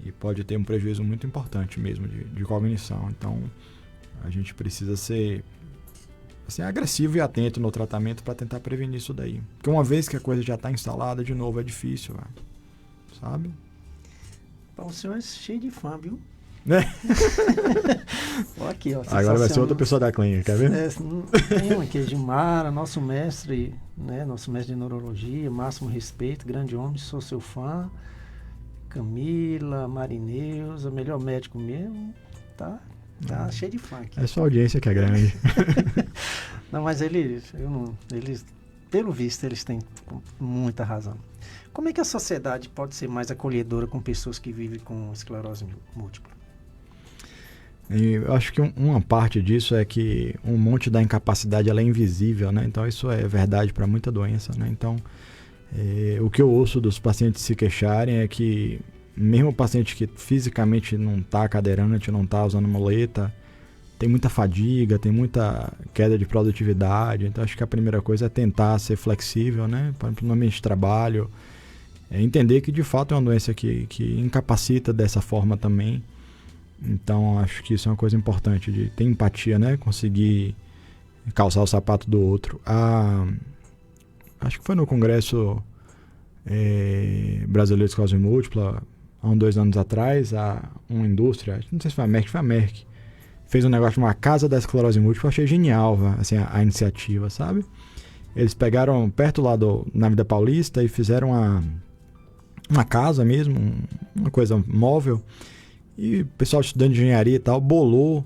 e pode ter um prejuízo muito importante mesmo de cognição. Então a gente precisa ser assim, agressivo e atento no tratamento para tentar prevenir isso daí. Porque uma vez que a coisa já está instalada, de novo é difícil, sabe? O senhor é cheio de fã, viu? Aqui, ó, agora vai ser outra pessoa da clínica, quer ver? Tem um aqui, Gilmara, nosso mestre, né? Nosso mestre de neurologia, máximo respeito, grande homem, sou seu fã. Camila, Marineuza, melhor médico mesmo, tá cheio de fã aqui. É só a audiência que é grande. Não, mas eles, pelo visto, eles têm muita razão. Como é que a sociedade pode ser mais acolhedora com pessoas que vivem com esclerose múltipla? Eu acho que uma parte disso é que um monte da incapacidade ela é invisível, né? Então isso é verdade para muita doença, né? Então o que eu ouço dos pacientes se queixarem é que mesmo o paciente que fisicamente não está cadeirante, não está usando muleta, tem muita fadiga, tem muita queda de produtividade. Então acho que a primeira coisa é tentar ser flexível, né? No ambiente de trabalho, entender que de fato é uma doença que incapacita dessa forma também. Então acho que isso é uma coisa importante, de ter empatia, né? Conseguir calçar o sapato do outro. Acho que foi no Congresso Brasileiro de Esclerose Múltipla, há uns 2 anos atrás, uma indústria, não sei se foi a Merck, fez um negócio de uma casa da esclerose múltipla. Eu achei genial assim, a iniciativa, sabe? Eles pegaram perto lá na Avenida Paulista e fizeram uma casa mesmo, uma coisa móvel, e o pessoal estudando engenharia e tal bolou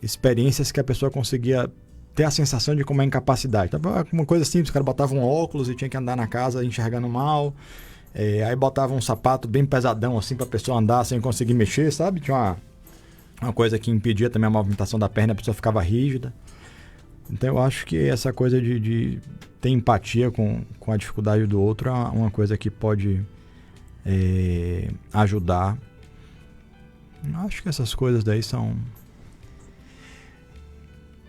experiências que a pessoa conseguia ter a sensação de como é incapacidade. Tava uma coisa simples, o cara botava um óculos e tinha que andar na casa enxergando mal, aí botava um sapato bem pesadão assim pra pessoa andar sem conseguir mexer, sabe? Tinha uma coisa que impedia também a movimentação da perna, a pessoa ficava rígida. Então eu acho que essa coisa de ter empatia com a dificuldade do outro é uma coisa que pode ajudar. Eu acho que essas coisas daí são...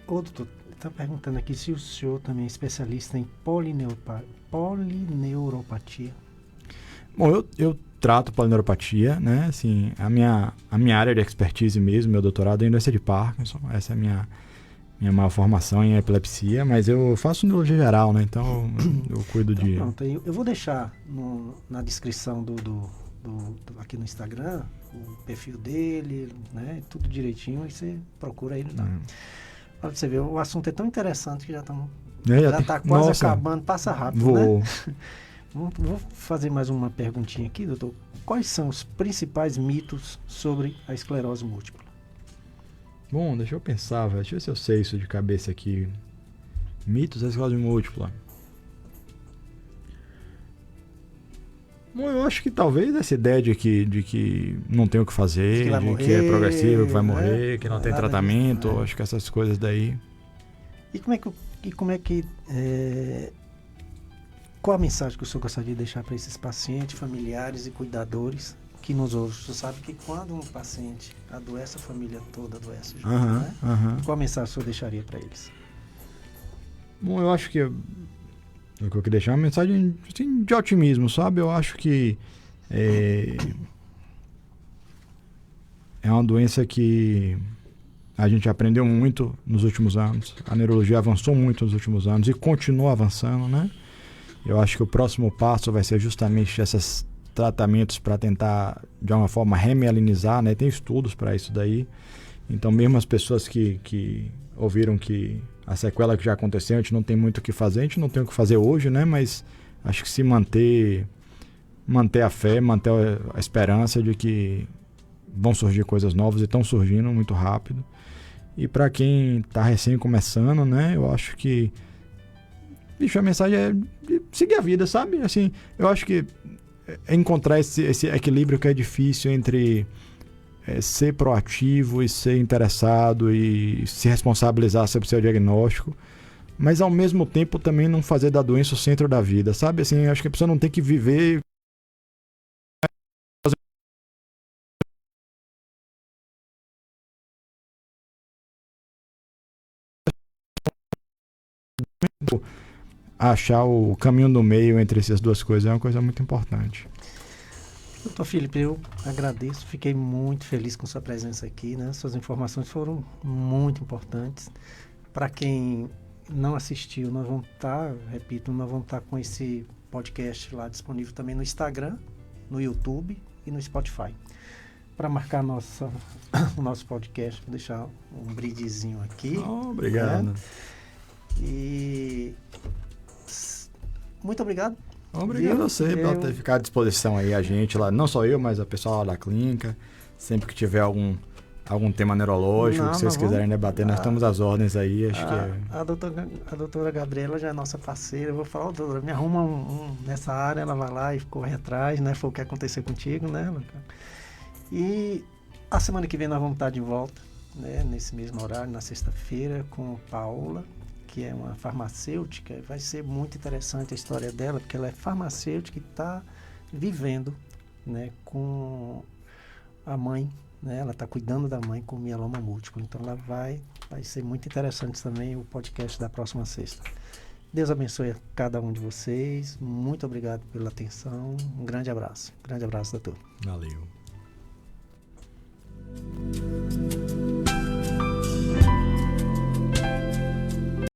Ô, doutor, está perguntando aqui se o senhor também é especialista em polineuropatia. Bom, eu trato polineuropatia, né? Assim, a minha área de expertise mesmo, meu doutorado é em doença de Parkinson. Essa é a minha maior formação em epilepsia, mas eu faço neurologia geral, né? Então eu cuido de... Pronto, eu vou deixar na descrição aqui no Instagram o perfil dele, né? Tudo direitinho, e você procura ele lá. Pra você ver, o assunto é tão interessante que já está quase acabando, passa rápido, né? Vou fazer mais uma perguntinha aqui, doutor. Quais são os principais mitos sobre a esclerose múltipla? Bom, deixa eu pensar, velho. Deixa eu ver se eu sei isso de cabeça aqui. Mitos da esclerose múltipla. Bom, eu acho que talvez essa ideia de que não tem o que fazer, que é progressivo, que vai morrer, que não tem tratamento, acho que essas coisas daí. E como é que qual a mensagem que o senhor gostaria de deixar para esses pacientes, familiares e cuidadores que nos ouvem? Você sabe que quando um paciente adoece, a família toda adoece junto, né? Qual a mensagem o senhor deixaria para eles? Bom, eu acho que eu queria deixar uma mensagem assim, de otimismo, sabe? Eu acho que é uma doença que a gente aprendeu muito nos últimos anos. A neurologia avançou muito nos últimos anos e continua avançando, né? Eu acho que o próximo passo vai ser justamente esses tratamentos para tentar, de alguma forma, remielinizar, né? Tem estudos para isso daí. Então, mesmo as pessoas que ouviram que a sequela que já aconteceu, a gente não tem muito o que fazer, a gente não tem o que fazer hoje, né? Mas acho que se manter a fé, manter a esperança de que vão surgir coisas novas e estão surgindo muito rápido. E para quem está recém começando, né? Eu acho que a mensagem é de seguir a vida, sabe? Assim, eu acho que é encontrar esse equilíbrio que é difícil entre ser proativo e ser interessado e se responsabilizar sobre o seu diagnóstico, mas ao mesmo tempo também não fazer da doença o centro da vida, sabe? Assim, acho que a pessoa não tem que viver achar o caminho do meio entre essas duas coisas é uma coisa muito importante. Doutor Felipe, eu agradeço, fiquei muito feliz com sua presença aqui, né? Suas informações foram muito importantes. Para quem não assistiu, nós vamos estar com esse podcast lá disponível também no Instagram, no YouTube e no Spotify. Para marcar o nosso podcast, vou deixar um brindezinho aqui. Obrigado. Né? E muito obrigado. Obrigado a você por ter ficado à disposição aí, a gente lá, não só eu, mas o pessoal lá da clínica. Sempre que tiver algum tema neurológico que vocês quiserem debater, nós estamos às ordens aí. Acho que a doutora Gabriela já é nossa parceira. Eu vou falar, doutora, me arruma nessa área, ela vai lá e corre atrás, né? Foi o que aconteceu contigo, né? E a semana que vem nós vamos estar de volta, né? Nesse mesmo horário, na sexta-feira, com Paola, que é uma farmacêutica. Vai ser muito interessante a história dela, porque ela é farmacêutica e está vivendo, né, com a mãe, né? Ela está cuidando da mãe com mieloma múltiplo. Então ela vai ser muito interessante também o podcast da próxima sexta. Deus abençoe a cada um de vocês. Muito obrigado pela atenção. Um grande abraço. Grande abraço, doutor. Valeu.